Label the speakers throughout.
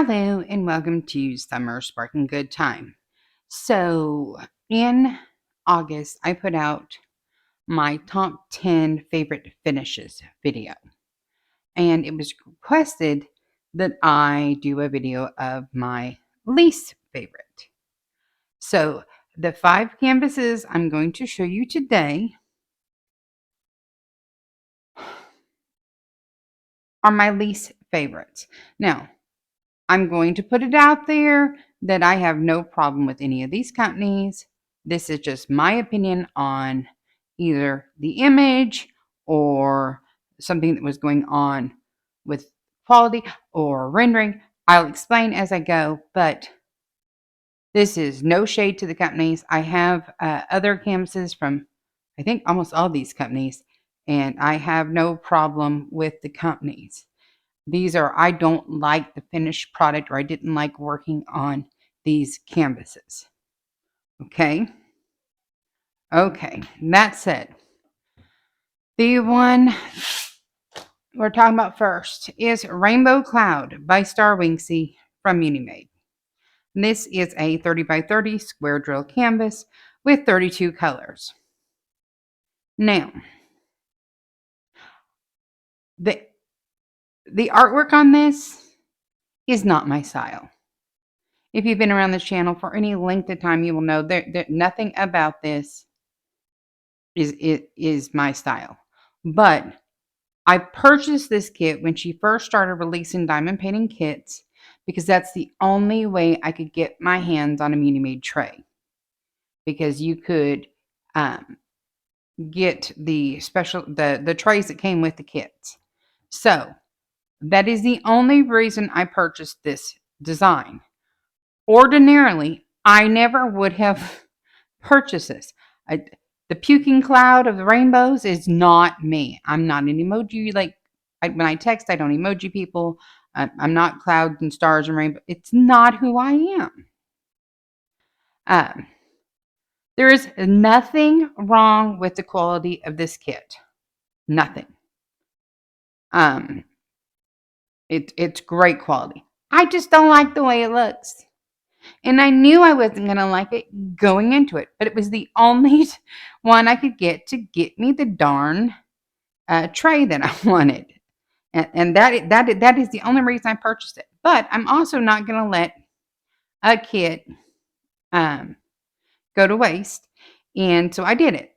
Speaker 1: Hello and welcome to Summer Sparking Good Time. So, in August, I put out my top 10 favorite finishes video, and it was requested that I do a video of my least favorite. So, the 5 canvases I'm going to show you today are my least favorites. Now, I'm going to put it out there that I have no problem with any of these companies. This is just my opinion on either the image or something that was going on with quality or rendering. I'll explain as I go, but this is no shade to the companies. I have other canvases from, I think, almost all these companies, and I have no problem with the companies. These are, I don't like the finished product, or I didn't like working on these canvases. Okay. That said, the one we're talking about first is Rainbow Cloud by Starwinxie from Munimade. This is a 30 by 30 square drill canvas with 32 colors. Now, the artwork on this is not my style. If you've been around this channel for any length of time, you will know that nothing about this is my style. But I purchased this kit when she first started releasing diamond painting kits because that's the only way I could get my hands on a Munimade tray. Because you could get the special the trays that came with the kits. So that is the only reason I purchased this design. Ordinarily, I never would have purchased this. The puking cloud of the rainbows is not me. I'm not an emoji. When I text, I don't emoji people. I'm not clouds and stars and rainbow. It's not who I am. There is nothing wrong with the quality of this kit. Nothing. It's great quality. I just don't like the way it looks. And I knew I wasn't going to like it going into it. But it was the only one I could get to get me the darn tray that I wanted. And that is the only reason I purchased it. But I'm also not going to let a kit go to waste. And so I did it.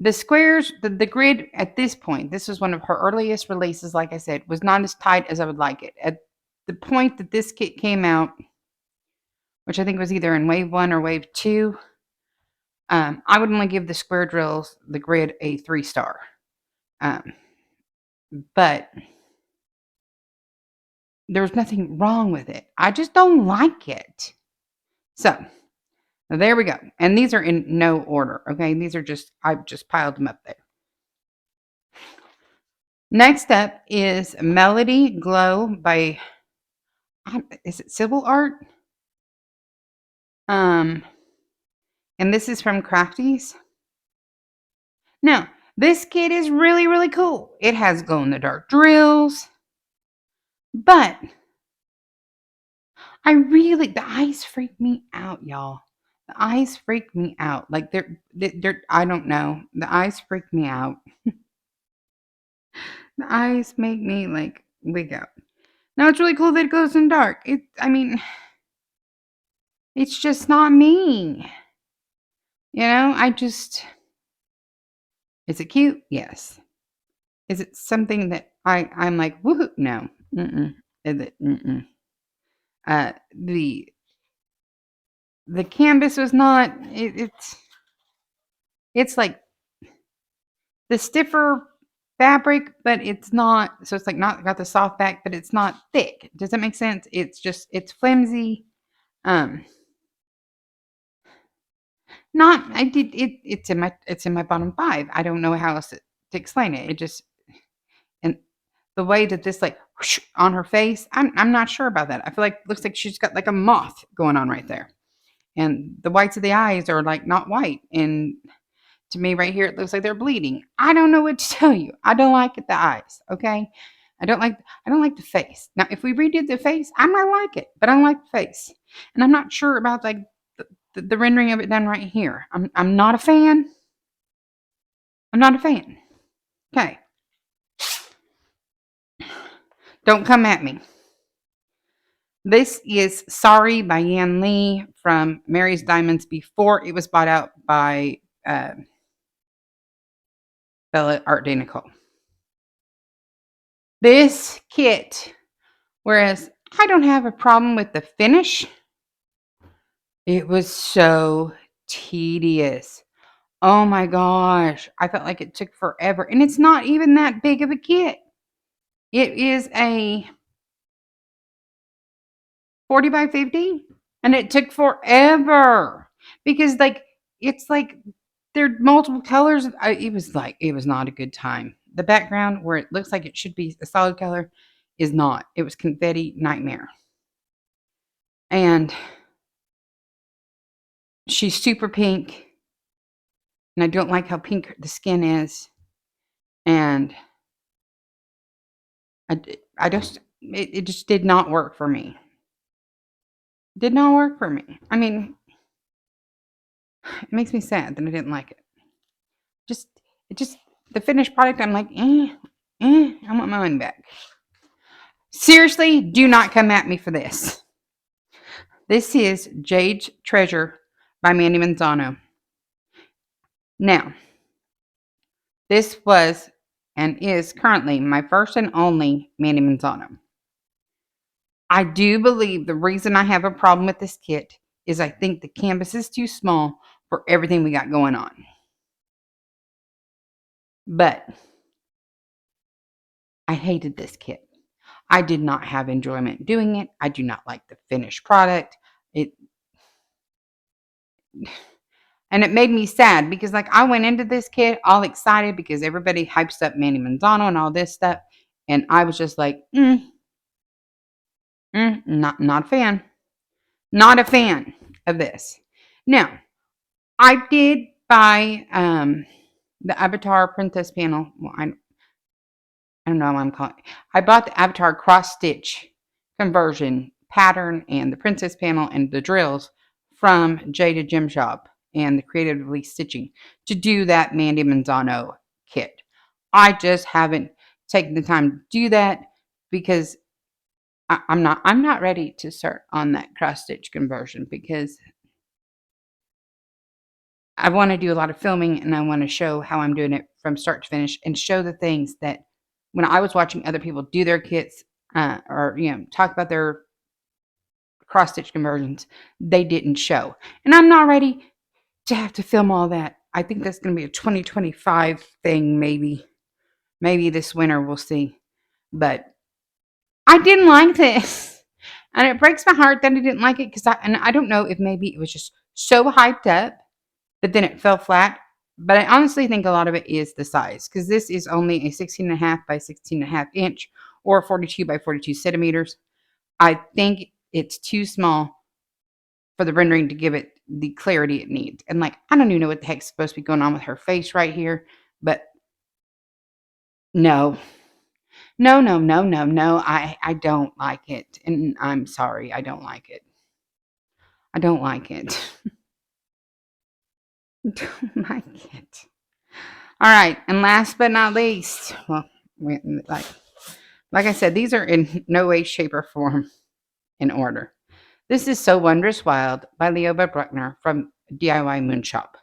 Speaker 1: The squares, the grid at this point, this was one of her earliest releases, like I said, was not as tight as I would like it. At the point that this kit came out, which I think was either in wave 1 or wave 2, I would only give the square drills, the grid, a 3-star. But there's nothing wrong with it. I just don't like it. So there we go. And these are in no order. Okay. These are just, I've just piled them up there. Next up is Melody Glow by, is it Civil Art? And this is from Crafties. Now, this kit is really, really cool. It has glow-in-the-dark drills. But the eyes freak me out, y'all. The eyes freak me out. Like they're I don't know. The eyes freak me out. The eyes make me like wig out. Now it's really cool that it goes in dark. It's just not me. Is it cute? Yes. Is it something that I'm like, woohoo? No. Is it? The canvas was not, it's like the stiffer fabric, but it's not, so it's like not got the soft back, but it's not thick. Does that make sense? It's flimsy. It's in my bottom 5. I don't know how else to explain it. It just, and the way that this like whoosh, on her face, I'm not sure about that. I feel like it looks like she's got like a moth going on right there. And the whites of the eyes are like not white. And to me right here, it looks like they're bleeding. I don't know what to tell you. I don't like the eyes. Okay. I don't like the face. Now, if we redid the face, I might like it, but I don't like the face. And I'm not sure about like the rendering of it done right here. I'm not a fan. I'm not a fan. Okay. Don't come at me. This is Sorry by Yan Lee from Mary's Diamonds before it was bought out by Bella Art Deco. This kit, whereas I don't have a problem with the finish, it was so tedious. Oh my gosh. I felt like it took forever. And it's not even that big of a kit. It is a 40 by 50. And it took forever. Because it's like there are multiple colors. It was not a good time. The background where it looks like it should be a solid color is not. It was confetti nightmare. And she's super pink. And I don't like how pink the skin is. And it just did not work for me. Did not work for me. I mean, it makes me sad that I didn't like it. The finished product, I'm like, I want my money back. Seriously, do not come at me for this. This is Jade's Treasure by Mandie Manzano. Now, this was and is currently my first and only Mandie Manzano. I do believe the reason I have a problem with this kit is I think the canvas is too small for everything we got going on. But I hated this kit. I did not have enjoyment doing it. I do not like the finished product. And it made me sad because I went into this kit all excited because everybody hypes up Mandie Manzano and all this stuff. And I was just like, not a fan. Not a fan of this. Now, I did buy the Avatar Princess panel. Well, I don't know what I'm calling it. I bought the Avatar cross stitch conversion pattern and the princess panel and the drills from Jaded Gem Shop and the Creatively Stitching to do that Mandie Manzano kit. I just haven't taken the time to do that because I'm not ready to start on that cross stitch conversion because I want to do a lot of filming and I want to show how I'm doing it from start to finish and show the things that when I was watching other people do their kits or talk about their cross stitch conversions, they didn't show. And I'm not ready to have to film all that. I think that's going to be a 2025 thing maybe. Maybe this winter, we'll see. But I didn't like this. And it breaks my heart that I didn't like it because I don't know if maybe it was just so hyped up but then it fell flat. But I honestly think a lot of it is the size because this is only a 16.5 by 16.5 inch or 42 by 42 centimeters. I think it's too small for the rendering to give it the clarity it needs. And I don't even know what the heck's supposed to be going on with her face right here, but no. No. I don't like it. And I'm sorry, I don't like it. I don't like it. Don't like it. All right, and last but not least, well, like I said, these are in no way, shape, or form in order. This is So Wondrous Wild by Lioba Bruckner from DIYMoonshop.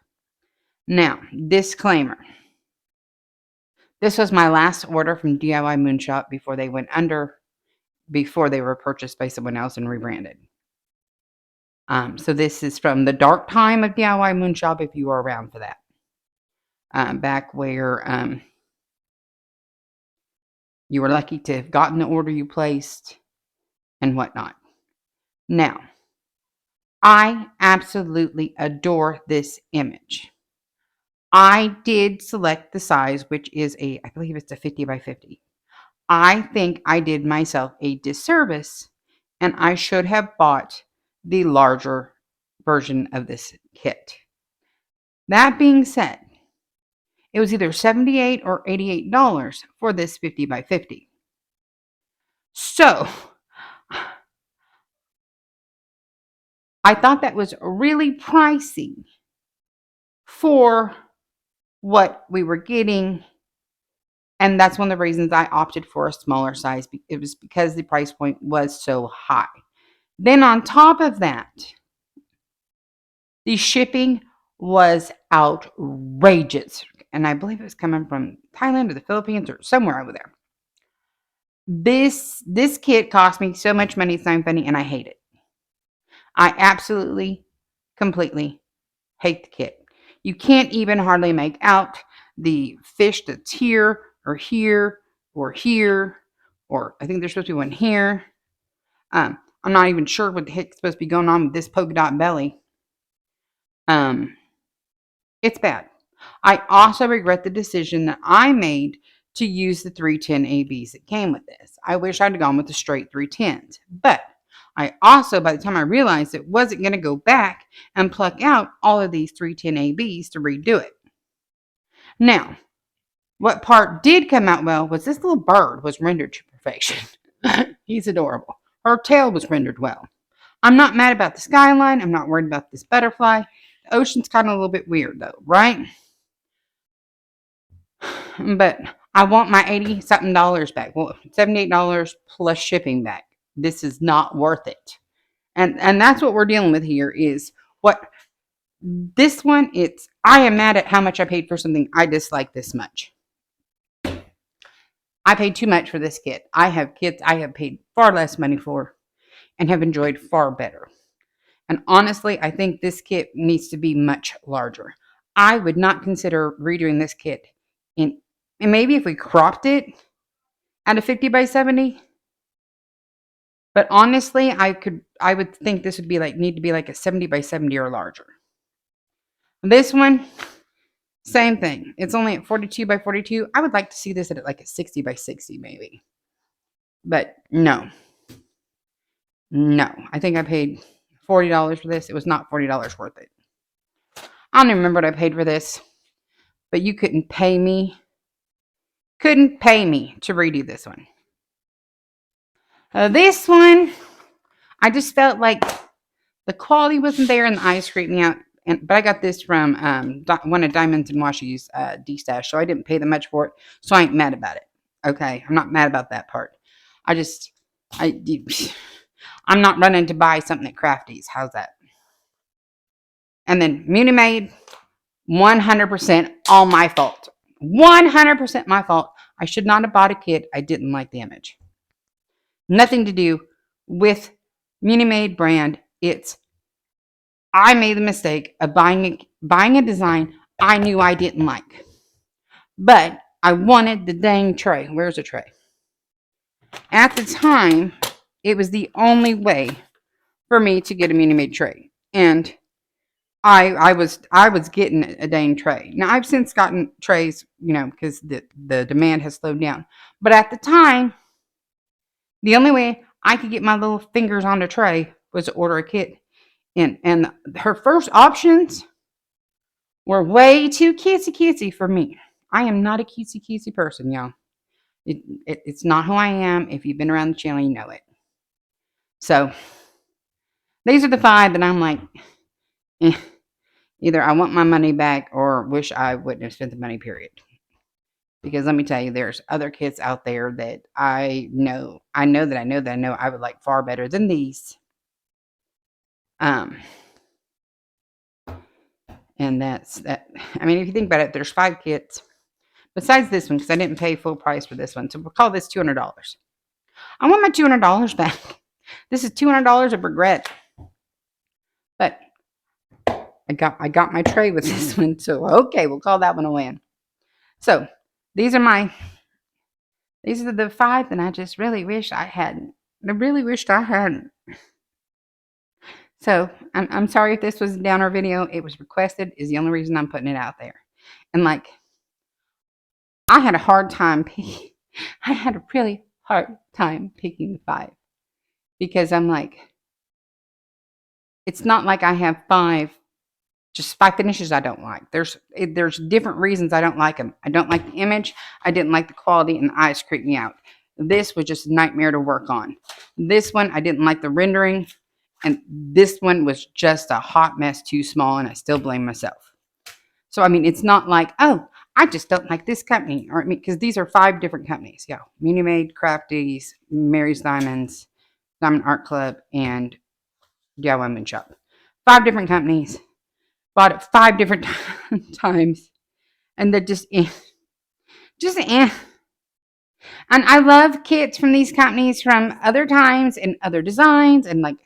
Speaker 1: Now, disclaimer. This was my last order from DIYMoonshop before they went under, before they were purchased by someone else and rebranded. So this is from the dark time of DIYMoonshop if you were around for that. Back where you were lucky to have gotten the order you placed and whatnot. Now, I absolutely adore this image. I did select the size, which is I believe it's a 50 by 50. I think I did myself a disservice and I should have bought the larger version of this kit. That being said, it was either $78 or $88 for this 50 by 50. So I thought that was really pricey for what we were getting. And that's one of the reasons I opted for a smaller size. It was because the price point was so high. Then on top of that, the shipping was outrageous. And I believe it was coming from Thailand or the Philippines or somewhere over there. This kit cost me so much money, it's not funny, and I hate it. I absolutely, completely hate the kit. You can't even hardly make out the fish that's here, or here, or here, or I think there's supposed to be one here. I'm not even sure what the heck's supposed to be going on with this polka dot belly. It's bad. I also regret the decision that I made to use the 310 ABs that came with this. I wish I'd gone with the straight 310s. But I also, by the time I realized it, wasn't going to go back and pluck out all of these 310 ABs to redo it. Now, what part did come out well was this little bird was rendered to perfection. He's adorable. Her tail was rendered well. I'm not mad about the skyline. I'm not worried about this butterfly. The ocean's kind of a little bit weird though, right? But I want my $80-something back. Well, $78 plus shipping back. This is not worth it. And that's what we're dealing with here is what this one, I am mad at how much I paid for something I dislike this much. I paid too much for this kit. I have kits I have paid far less money for and have enjoyed far better. And honestly, I think this kit needs to be much larger. I would not consider redoing this kit and maybe if we cropped it at a 50 by 70. But honestly, I would think this would be need to be like a 70 by 70 or larger. This one, same thing. It's only at 42 by 42. I would like to see this at like a 60 by 60 maybe. But no. No. I think I paid $40 for this. It was not $40 worth it. I don't even remember what I paid for this. But you couldn't pay me. Couldn't pay me to redo this one. This one, I just felt like the quality wasn't there and the eyes creeped me out. But I got this from one of Diamonds and Washi's D-Stash, so I didn't pay that much for it. So I ain't mad about it. Okay, I'm not mad about that part. I'm not running to buy something at Crafties. How's that? And then Munimade, 100% all my fault. 100% my fault. I should not have bought a kit. I didn't like the image. Nothing to do with Munimade brand. I made the mistake of buying a design I knew I didn't like. But I wanted the dang tray. Where's the tray? At the time, it was the only way for me to get a Munimade tray. And I was getting a dang tray. Now I've since gotten trays, because the demand has slowed down. But at the time, the only way I could get my little fingers on the tray was to order a kit. And her first options were way too cutesy for me. I am not a cutesy person, y'all. It's not who I am. If you've been around the channel, you know it. So these are the 5 that I'm like, either I want my money back or wish I wouldn't have spent the money, period. Because let me tell you, there's other kits out there that I know I would like far better than these. And that's that. I mean, if you think about it, there's 5 kits besides this one because I didn't pay full price for this one. So we'll call this $200. I want my $200 back. This is $200 of regret. But I got my tray with this one, so okay, we'll call that one a win. So these are the 5 that I just really wish I hadn't. I really wished I hadn't. So I'm sorry if this was a downer video. It was requested, is the only reason I'm putting it out there. And I had a hard time I had a really hard time picking the 5. Because I'm like, it's not like I have 5 finishes I don't like. There's different reasons I don't like them. I don't like the image. I didn't like the quality, and the eyes creep me out. This was just a nightmare to work on. This one, I didn't like the rendering. And this one was just a hot mess, too small, and I still blame myself. So, I mean, it's not like, oh, I just don't like this company. Or, I mean, because these are 5 different companies. Yeah. Munimade, Crafties, Mary's Diamonds, Diamond Art Club, and DIYMoonshop. 5 different companies. Bought it 5 different times. And they're just, just, And I love kits from these companies from other times and other designs. And like,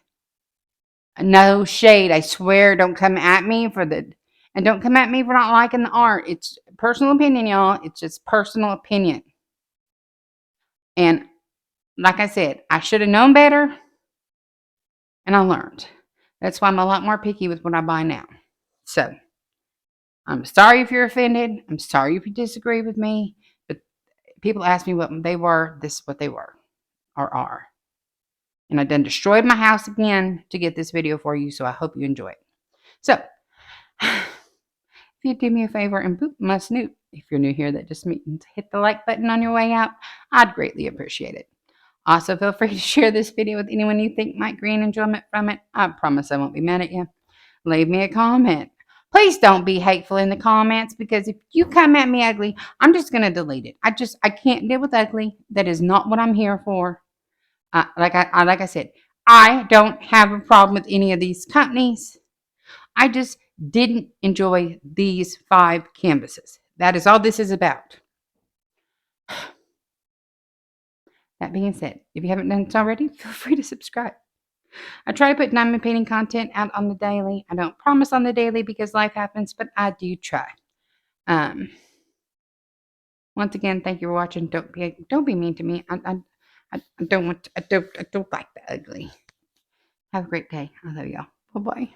Speaker 1: no shade. I swear, don't come at me for the, and don't come at me for not liking the art. It's personal opinion, y'all. It's just personal opinion. And like I said, I should have known better. And I learned. That's why I'm a lot more picky with what I buy now. So, I'm sorry if you're offended. I'm sorry if you disagree with me. But people ask me what they were. This is what they were or are. And I done destroyed my house again to get this video for you. So, I hope you enjoy it. So, if you'd do me a favor and boop my snoot, if you're new here, that just means hit the like button on your way out. I'd greatly appreciate it. Also, feel free to share this video with anyone you think might gain enjoyment from it. I promise I won't be mad at you. Leave me a comment. Please don't be hateful in the comments, because if you come at me ugly, I'm just going to delete it. I can't deal with ugly. That is not what I'm here for. Like I said, I don't have a problem with any of these companies. I just didn't enjoy these 5 canvases. That is all this is about. That being said, if you haven't done so already, feel free to subscribe. I try to put diamond painting content out on the daily. I don't promise on the daily because life happens, but I do try. Once again, thank you for watching. Don't be mean to me. I don't like the ugly. Have a great day. I love y'all. Bye bye.